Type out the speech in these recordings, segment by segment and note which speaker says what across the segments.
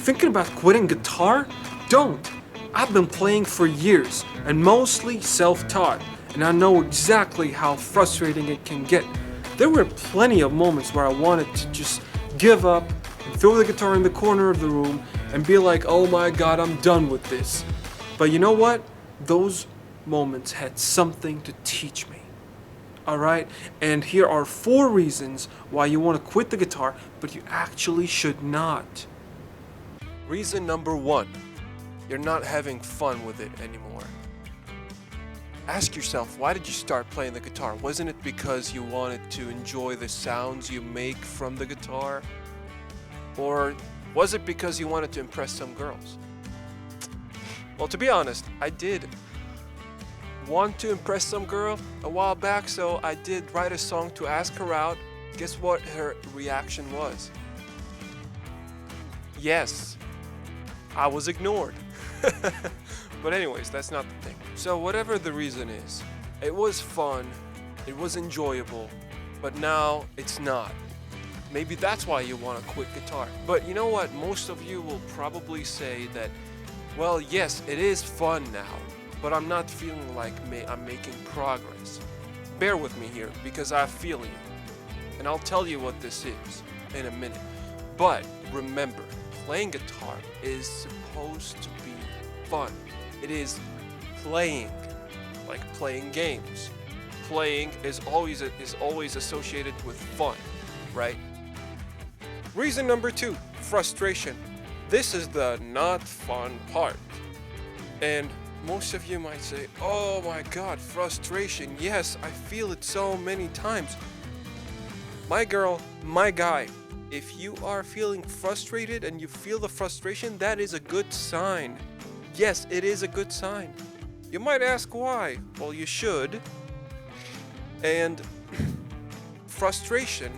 Speaker 1: Thinking about quitting guitar? Don't! I've been playing for years, and mostly self-taught, and I know exactly how frustrating it can get. There were plenty of moments where I wanted to just give up and throw the guitar in the corner of the room and be like, oh my god, I'm done with this. But you know what? Those moments had something to teach me. Alright? And here are 4 reasons why you want to quit the guitar, but you actually should not. Reason number 1. You're not having fun with it anymore. Ask yourself, why did you start playing the guitar? Wasn't it because you wanted to enjoy the sounds you make from the guitar? Or was it because you wanted to impress some girls? Well, to be honest, I did want to impress some girl a while back, so I did write a song to ask her out. Guess what her reaction was? Yes, I was ignored. But anyways, that's not the thing. So whatever the reason is, it was fun, it was enjoyable, but now it's not. Maybe that's why you want to quit guitar. But you know what? Most of you will probably say that, well, yes, it is fun now, but I'm not feeling like I'm making progress. Bear with me here, because I feel you. And I'll tell you what this is in a minute. But remember, playing guitar is supposed to be fun. It is playing, like playing games. Playing is always associated with fun, right? Reason number 2, frustration. This is the not fun part. And most of you might say, oh my god, frustration. Yes, I feel it so many times. My girl, my guy, if you are feeling frustrated and you feel the frustration, that is a good sign. Yes, it is a good sign. You might ask why. Well, you should. And frustration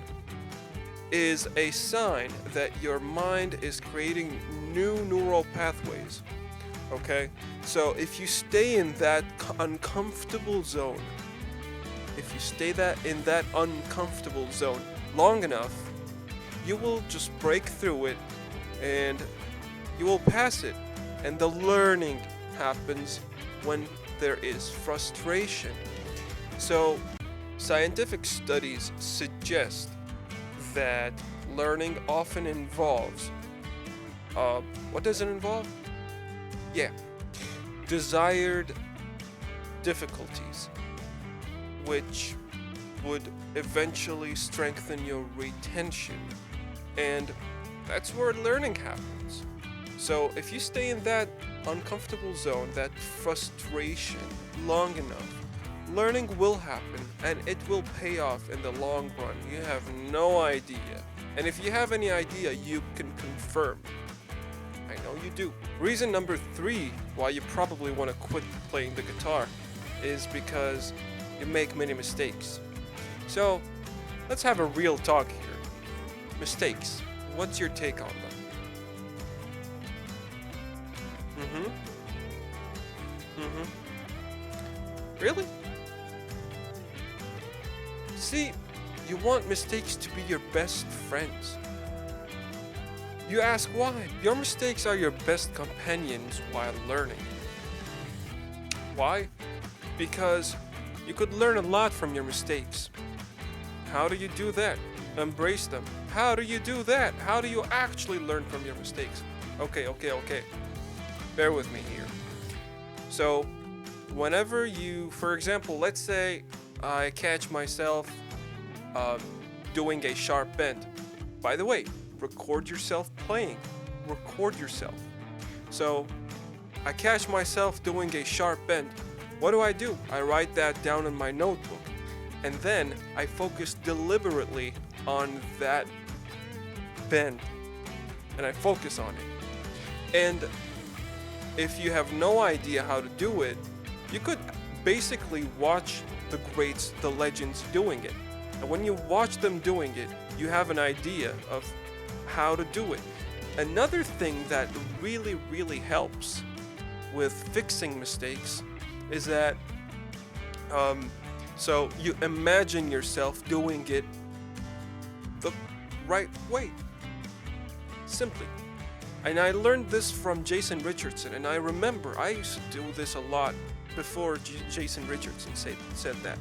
Speaker 1: is a sign that your mind is creating new neural pathways. Okay? So if you stay in that uncomfortable zone, long enough, you will just break through it and you will pass it. And the learning happens when there is frustration. So scientific studies suggest that learning often involves, what does it involve? Yeah, desired difficulties, which would eventually strengthen your retention. And that's where learning happens. So if you stay in that uncomfortable zone, that frustration, long enough, learning will happen and it will pay off in the long run. You have no idea. And if you have any idea, you can confirm. I know you do. Reason number 3 why you probably want to quit playing the guitar is because you make many mistakes. So let's have a real talk here. Mistakes. What's your take on them? Really? See, you want mistakes to be your best friends. You ask why? Your mistakes are your best companions while learning. Why? Because you could learn a lot from your mistakes. How do you do that? Embrace them. How do you do that? How do you actually learn from your mistakes? Okay. Bear with me here. So, whenever you, for example, let's say I catch myself doing a sharp bend. By the way, record yourself playing. Record yourself. So, I catch myself doing a sharp bend. What do? I write that down in my notebook. And then I focus deliberately on that bend. And I focus on it. And if you have no idea how to do it, you could basically watch the greats, the legends doing it. And when you watch them doing it, you have an idea of how to do it. Another thing that really, really helps with fixing mistakes is that so you imagine yourself doing it the right way. Simply. And I learned this from Jason Richardson, and I remember I used to do this a lot before Jason Richardson said that.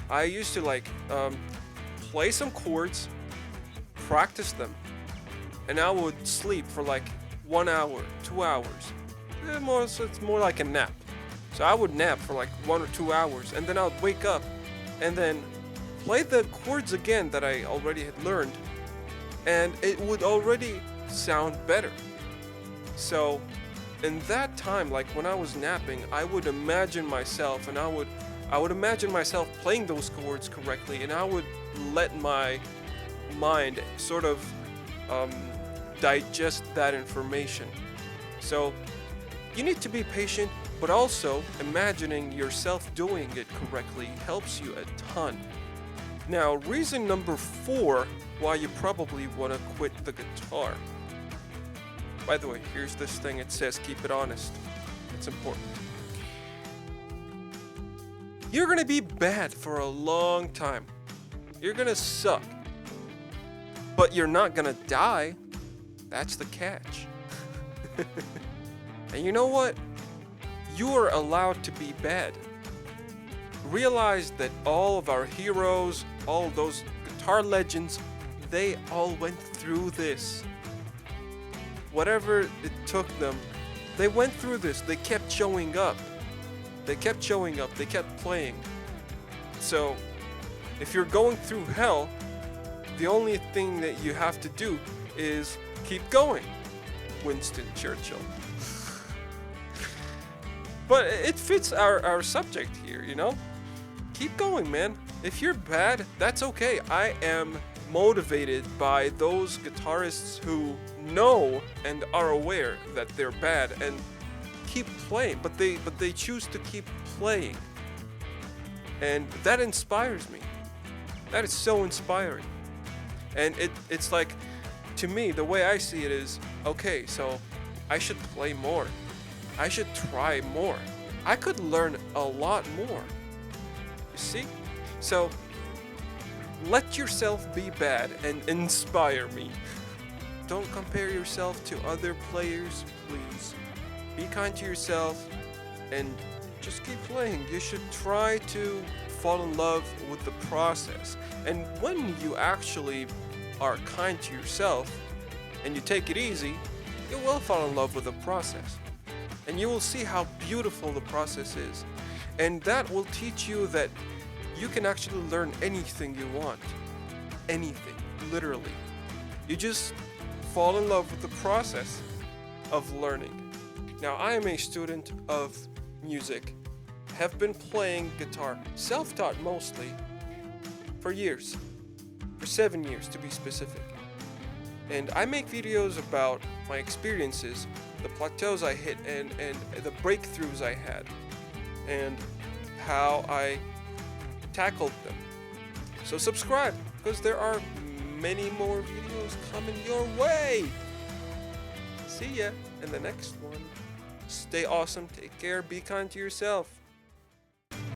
Speaker 1: I used to play some chords, practice them, and I would sleep for like 1 hour, 2 hours. So it's more like a nap. So I would nap for like 1 or 2 hours, and then I would wake up and then play the chords again that I already had learned, and it would already sound better. So in that time, like when I was napping, I would imagine myself, and I would imagine myself playing those chords correctly, and I would let my mind sort of digest that information. So you need to be patient, but also imagining yourself doing it correctly helps you a ton. Now, reason number 4 why you probably want to quit the guitar. By the way, here's this thing, it says keep it honest. It's important. You're gonna be bad for a long time. You're gonna suck. But you're not gonna die. That's the catch. And you know what? You are allowed to be bad. Realize that all of our heroes, all those guitar legends, they all went through this. Whatever it took them, they went through this. They kept showing up. They kept showing up. They kept playing. So, if you're going through hell, the only thing that you have to do is keep going. Winston Churchill. But it fits our subject here, you know? Keep going, man. If you're bad, that's okay. I am motivated by those guitarists who know and are aware that they're bad and keep playing, but they choose to keep playing. And that inspires me. That is so inspiring. And it's like, to me, the way I see it is, okay, so I should play more. I should try more. I could learn a lot more. You see? So, let yourself be bad and inspire me. Don't compare yourself to other players, please. Be kind to yourself and just keep playing. You should try to fall in love with the process. And when you actually are kind to yourself and you take it easy, you will fall in love with the process. And you will see how beautiful the process is. And that will teach you that you can actually learn anything you want. Anything, literally. You just fall in love with the process of learning. Now, I am a student of music, have been playing guitar, self-taught mostly, for years. For 7 years to be specific. And I make videos about my experiences, the plateaus I hit, and the breakthroughs I had, and how I tackled them. So subscribe, because there are many more videos coming your way. See ya in the next one. Stay awesome, take care, be kind to yourself.